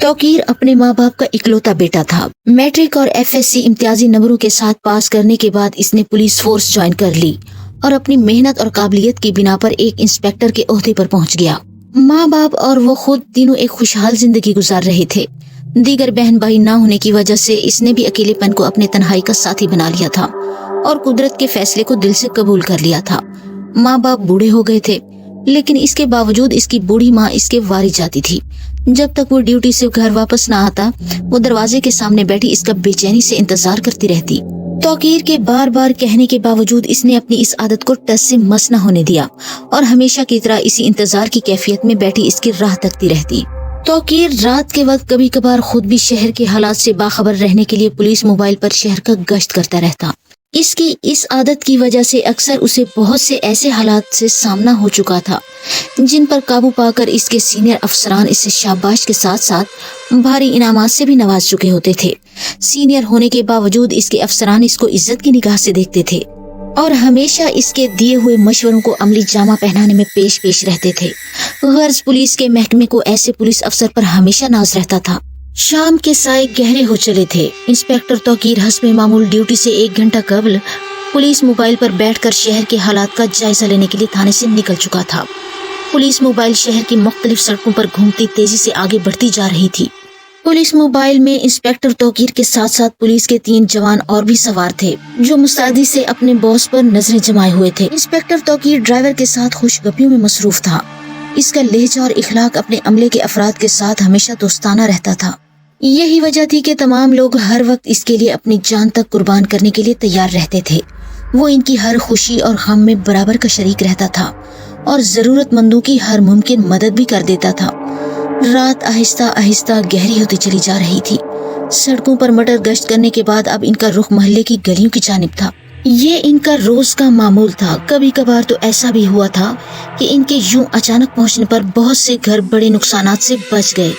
तौकीर अपने माँ बाप का इकलौता बेटा था। मैट्रिक और एफएससी इम्तियाजी नंबरों के साथ पास करने के बाद इसने पुलिस फोर्स ज्वाइन कर ली और अपनी मेहनत और काबिलियत की बिना पर एक इंस्पेक्टर के ओहदे पर पहुंच गया। माँ बाप और वो खुद तीनों एक खुशहाल जिंदगी गुजार रहे थे। दीगर बहन भाई ना होने की वजह से इसने भी अकेलेपन को अपने तन्हाई का साथी बना लिया था और कुदरत के फैसले को दिल से कबूल कर लिया था। माँ बाप बूढ़े हो गए थे, लेकिन इसके बावजूद इसकी बूढ़ी माँ इसके वारी जाती थी। जब तक वो ड्यूटी से घर वापस ना आता, वो दरवाजे के सामने बैठी इसका बेचैनी से इंतजार करती रहती। तौकीर के बार बार कहने के बावजूद इसने अपनी इस आदत को टस से मस न होने दिया और हमेशा की तरह इसी इंतजार की कैफियत में बैठी इसकी राह तकती रहती। तौकीर रात के वक्त कभी कभार खुद भी शहर के हालात से बाखबर रहने के लिए पुलिस मोबाइल पर शहर का गश्त करता रहता। इसकी इस आदत की वजह से अक्सर उसे बहुत से ऐसे हालात से सामना हो चुका था जिन पर काबू पाकर इसके सीनियर अफसरान इसे शाबाश के साथ साथ भारी इनामात से भी नवाज चुके होते थे। सीनियर होने के बावजूद इसके अफसरान इसको इज्जत की निगाह से देखते थे और हमेशा इसके दिए हुए मशवरों को अमली जामा पहनाने में पेश रहते थे। गर्ज पुलिस के महकमे को ऐसे पुलिस अफसर पर हमेशा नाज रहता था। शाम के साए गहरे हो चले थे। इंस्पेक्टर तौकीर हस्बे मामूल ड्यूटी से 1 घंटा कबल पुलिस मोबाइल पर बैठकर शहर के हालात का जायजा लेने के लिए थाने से निकल चुका था। पुलिस मोबाइल शहर की मुख्तलिफ सड़कों पर घूमती तेजी से आगे बढ़ती जा रही थी। पुलिस मोबाइल में इंस्पेक्टर तौकीर के साथ साथ पुलिस के 3 जवान और भी सवार थे जो मुस्तैदी से अपने बॉस पर नजरें जमाए हुए थे। इंस्पेक्टर तौकीर ड्राइवर के साथ खुशगपियों में मसरूफ था। इसका लहजा और इखलाक अपने अमले के अफराद के साथ हमेशा दोस्ताना रहता था। यही वजह थी कि तमाम लोग हर वक्त इसके लिए अपनी जान तक कुर्बान करने के लिए तैयार रहते थे। वो इनकी हर खुशी और गम में बराबर का शरीक रहता था और जरूरतमंदों की हर मुमकिन मदद भी कर देता था। रात आहिस्ता आहिस्ता गहरी होती चली जा रही थी। सड़कों पर मटर गश्त करने के बाद अब इनका रुख मोहल्ले की गलियों की जानिब था। ये इनका रोज का मामूल था। कभी कभार तो ऐसा भी हुआ था कि इनके यूं अचानक पहुंचने पर बहुत से घर बड़े नुकसानात से बच गए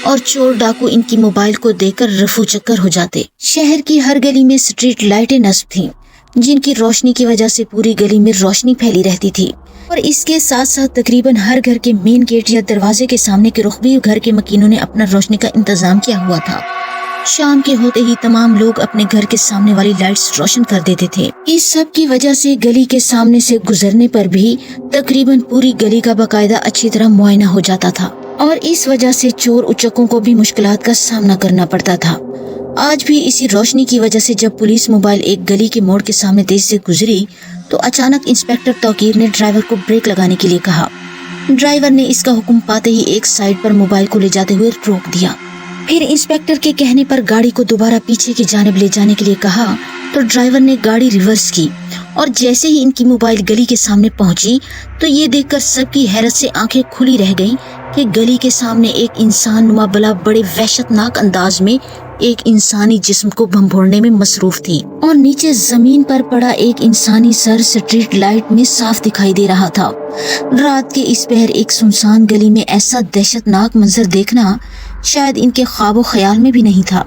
और चोर डाकू इनकी मोबाइल को देखकर रफू चक्कर हो जाते। शहर की हर गली में स्ट्रीट लाइटें नस्ब थीं, जिनकी रोशनी की वजह से पूरी गली में रोशनी फैली रहती थी और इसके साथ साथ तकरीबन हर घर के मेन गेट या दरवाजे के सामने के रुख भी घर के मकीनों ने अपना रोशनी का इंतजाम किया हुआ था। शाम के होते ही तमाम लोग अपने घर के सामने वाली लाइट्स रोशन कर देते थे। इस सब की वजह से गली के सामने से गुजरने पर भी तकरीबन पूरी गली का बाकायदा अच्छी तरह मुआयना हो जाता था और इस वजह से चोर उचक्कों को भी मुश्किलात का सामना करना पड़ता था। आज भी इसी रोशनी की वजह से जब पुलिस मोबाइल एक गली के मोड़ के सामने तेज से गुजरी तो अचानक इंस्पेक्टर तौकीर ने ड्राइवर को ब्रेक लगाने के लिए कहा। ड्राइवर ने इसका हुक्म पाते ही एक साइड पर मोबाइल को ले जाते हुए रोक दिया। फिर इंस्पेक्टर के कहने पर गाड़ी को दोबारा पीछे की जानिब ले जाने के लिए कहा तो ड्राइवर ने गाड़ी रिवर्स की और जैसे ही इनकी मोबाइल गली के सामने पहुंची तो ये देखकर सबकी हैरत से आंखें खुली रह गईं कि गली के सामने एक इंसान नुमा बला बड़े वहशतनाक अंदाज में एक इंसानी जिस्म को भंभोड़ने में मसरूफ थी और नीचे जमीन पर पड़ा एक इंसानी सर स्ट्रीट लाइट में साफ दिखाई दे रहा था। रात के इस पहर एक सुनसान गली में ऐसा दहशतनाक मंजर देखना शायद इनके ख्वाबो ख्याल में भी नहीं था,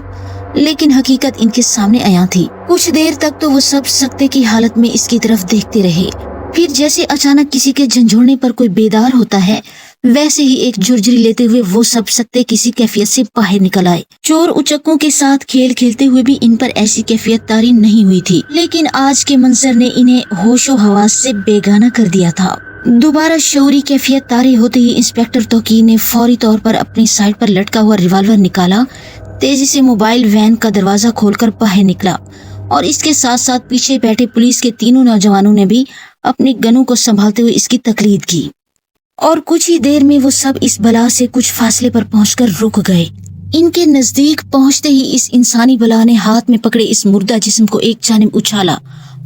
लेकिन हकीकत इनके सामने आया थी। कुछ देर तक तो वो सब सकते की हालत में इसकी तरफ देखते रहे। फिर जैसे अचानक किसी के झंझोड़ने पर कोई बेदार होता है, वैसे ही एक झुरझुरी लेते हुए वो सब सकते किसी कैफियत से बाहर निकल आए। चोर उचक्कों के साथ खेल खेलते हुए भी इन पर ऐसी कैफियत तारी नहीं हुई थी, लेकिन आज के मंजर ने इन्हें होशो हवास से बेगाना कर दिया था। दोबारा शौरी कैफियत तारी होते ही इंस्पेक्टर तौकीर ने फौरी तौर पर अपनी साइड पर लटका हुआ रिवाल्वर निकाला, तेजी से मोबाइल वैन का दरवाजा खोलकर बाहर निकला और इसके साथ साथ पीछे बैठे पुलिस के 3 नौजवानों ने भी अपनी गनों को संभालते हुए इसकी तकलीद की और कुछ ही देर में वो सब इस बला से कुछ फासले पर पहुंचकर रुक गए। इनके नजदीक पहुंचते ही इस इंसानी बला ने हाथ में पकड़े इस मुर्दा जिस्म को एक जानिब उछाला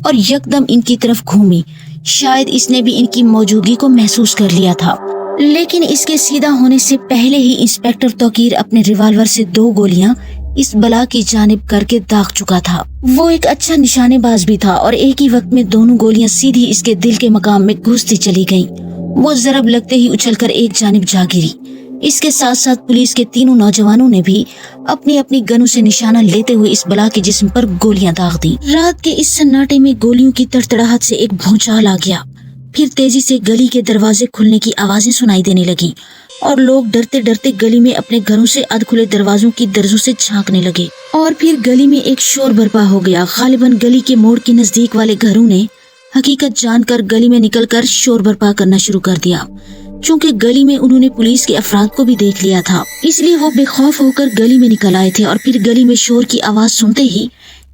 और यकदम इनकी तरफ घूमी। शायद इसने भी इनकी मौजूदगी को महसूस कर लिया था, लेकिन इसके सीधा होने से पहले ही इंस्पेक्टर तौकीर अपने रिवाल्वर से 2 गोलियां इस बला की जानिब करके दाग चुका था। वो एक अच्छा निशानेबाज भी था और एक ही वक्त में दोनों गोलियां सीधी इसके दिल के मकाम में घुसती चली गईं। वो जरब लगते ही उछलकर एक जानिब जा गिरी। इसके साथ साथ पुलिस के 3 नौजवानों ने भी अपनी अपनी गनों से निशाना लेते हुए इस बला के जिस्म पर गोलियां दाग दी। रात के इस सन्नाटे में गोलियों की तड़तड़ाहट से एक भूचाल आ गया। फिर तेजी से गली के दरवाजे खुलने की आवाजें सुनाई देने लगी और लोग डरते डरते गली में अपने घरों से अध खुले दरवाजों की दरजों से झांकने लगे। और फिर गली में एक शोर बर्पा हो गया। गालिबन गली के मोड़ के नजदीक वाले घरों ने हकीकत जानकर गली में निकलकर शोर बर्पा करना शुरू कर दिया। चूँकि गली में उन्होंने पुलिस के अफराद को भी देख लिया था, इसलिए वो बेखौफ होकर गली में निकल आए थे। और फिर गली में शोर की आवाज सुनते ही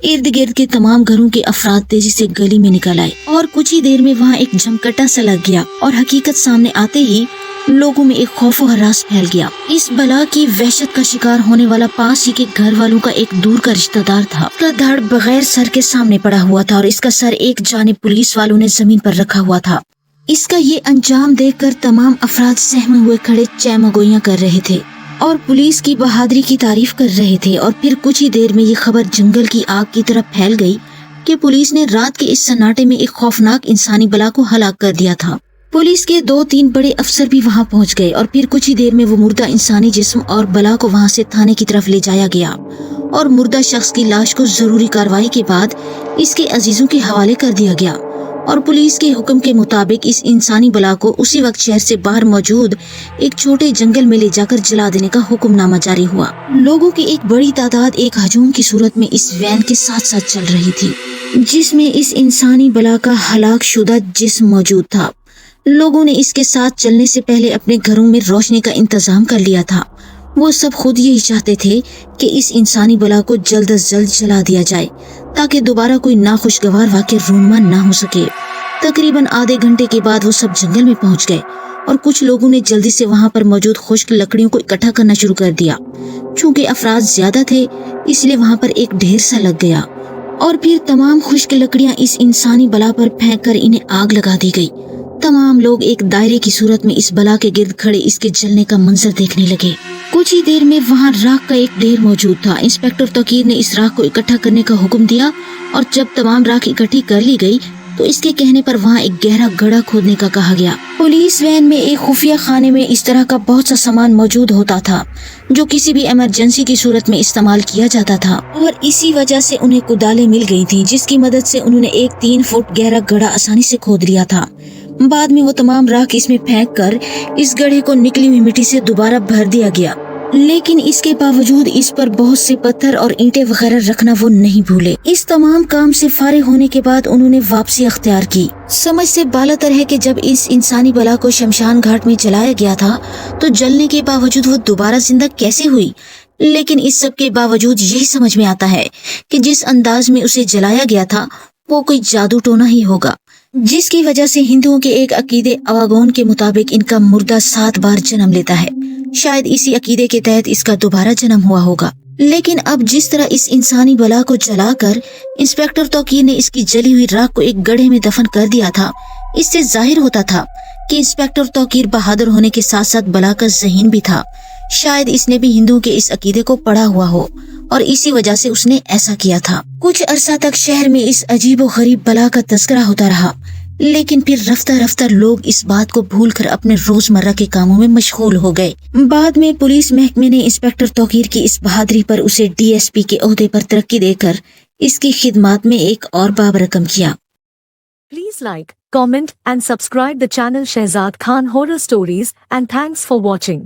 इर्द गिर्द के तमाम घरों के अफराद तेजी से गली में निकल आए और कुछ ही देर में वहाँ एक जमकटा सा लग गया और हकीकत सामने आते ही लोगों में एक खौफ और हरास फैल गया। इस बला की वहशत का शिकार होने वाला पास ही के घर वालों का एक दूर का रिश्तेदार था। इसका धड़ बगैर सर के सामने पड़ा हुआ था और इसका सर एक जानिब पुलिस वालों ने जमीन पर रखा हुआ था। इसका ये अंजाम देखकर तमाम अफराद सहमे हुए खड़े चैमगोइयां कर रहे थे और पुलिस की बहादुरी की तारीफ कर रहे थे। और फिर कुछ ही देर में ये खबर जंगल की आग की तरह फैल गई कि पुलिस ने रात के इस सन्नाटे में एक खौफनाक इंसानी बला को हलाक कर दिया था। पुलिस के 2-3 बड़े अफसर भी वहां पहुंच गए और फिर कुछ ही देर में वो मुर्दा इंसानी जिस्म और बला को वहां से थाने की तरफ ले जाया गया और मुर्दा शख्स की लाश को जरूरी कार्रवाई के बाद इसके अजीजों के हवाले कर दिया गया। और पुलिस के हुक्म के मुताबिक इस इंसानी बला को उसी वक्त शहर से बाहर मौजूद एक छोटे जंगल में ले जाकर जला देने का हुक्मनामा जारी हुआ। लोगों की एक बड़ी तादाद एक हजूम की सूरत में इस वैन के साथ साथ चल रही थी, जिसमें इस इंसानी बला का हलाक शुदा जिस्म मौजूद था। लोगों ने इसके साथ चलने से पहले अपने घरों में रोशनी का इंतजाम कर लिया था। वो सब खुद यही चाहते थे कि इस इंसानी बला को जल्द अज जल्द जला दिया जाए ताकि दोबारा कोई नाखुशगवार वाक़या रूनुमा ना हो सके। तकरीबन आधे घंटे के बाद वो सब जंगल में पहुंच गए और कुछ लोगों ने जल्दी से वहां पर मौजूद खुश्क लकड़ियों को इकट्ठा करना शुरू कर दिया। चूंकि अफराद ज्यादा थे इसलिए वहां पर एक ढेर सा लग गया और फिर तमाम खुश्क लकड़ियां इस इंसानी बला पर फेंक कर इन्हें आग लगा दी गई। तमाम लोग एक दायरे की सूरत में इस बला के गिर्द खड़े इसके जलने का मंजर देखने लगे। कुछ ही देर में वहाँ राख का एक ढेर मौजूद था। इंस्पेक्टर तौकीर ने इस राख को इकट्ठा करने का हुक्म दिया और जब तमाम राख इकट्ठी कर ली गई तो इसके कहने पर वहाँ एक गहरा गड्ढा खोदने का कहा गया। पुलिस वैन में एक खुफिया खाने में इस तरह का बहुत सा सामान मौजूद होता था जो किसी भी इमरजेंसी की सूरत में इस्तेमाल किया जाता था और इसी वजह से उन्हें कुदालें मिल गई थी, जिसकी मदद से उन्होंने एक 3 फुट गहरा गड्ढा आसानी से खोद लिया था। बाद में वो तमाम राख इसमें फेंक कर इस गड्ढे को निकली हुई मिट्टी से दोबारा भर दिया गया, लेकिन इसके बावजूद इस पर बहुत से पत्थर और ईंटें वगैरह रखना वो नहीं भूले। इस तमाम काम से फारिग होने के बाद उन्होंने वापसी अख्तियार की। समझ से बालातर है कि जब इस इंसानी बला को शमशान घाट में जलाया गया था तो जलने के बावजूद वो दोबारा जिंदा कैसे हुई। लेकिन इस सब के बावजूद यही समझ में आता है कि जिस अंदाज में उसे जलाया गया था वो कोई जादू टोना ही होगा, जिसकी वजह से हिंदुओं के एक अकीदे अवागोन के मुताबिक इनका मुर्दा 7 बार जन्म लेता है। शायद इसी अकीदे के तहत इसका दोबारा जन्म हुआ होगा। लेकिन अब जिस तरह इस इंसानी बला को जलाकर इंस्पेक्टर तौकीर ने इसकी जली हुई राख को एक गड्ढे में दफन कर दिया था, इससे जाहिर होता था कि इंस्पेक्टर तौकीर बहादुर होने के साथ साथ बला का ज़हीन भी था। शायद इसने भी हिंदुओं के इस अकीदे को पढ़ा हुआ हो और इसी वजह से उसने ऐसा किया था। कुछ अरसा तक शहर में इस अजीब व गरीब बला का तस्करा होता रहा, लेकिन फिर रफ्ता रफ्ता लोग इस बात को भूलकर अपने रोजमर्रा के कामों में मशगूल हो गए। बाद में पुलिस महकमे ने इंस्पेक्टर तौकीर की इस बहादुरी पर उसे DSP के ओहदे पर तरक्की देकर इसकी खिदमत में एक और बाब रकम किया। Please like, comment and subscribe the channel Shehzad Khan Horror Stories and thanks for watching.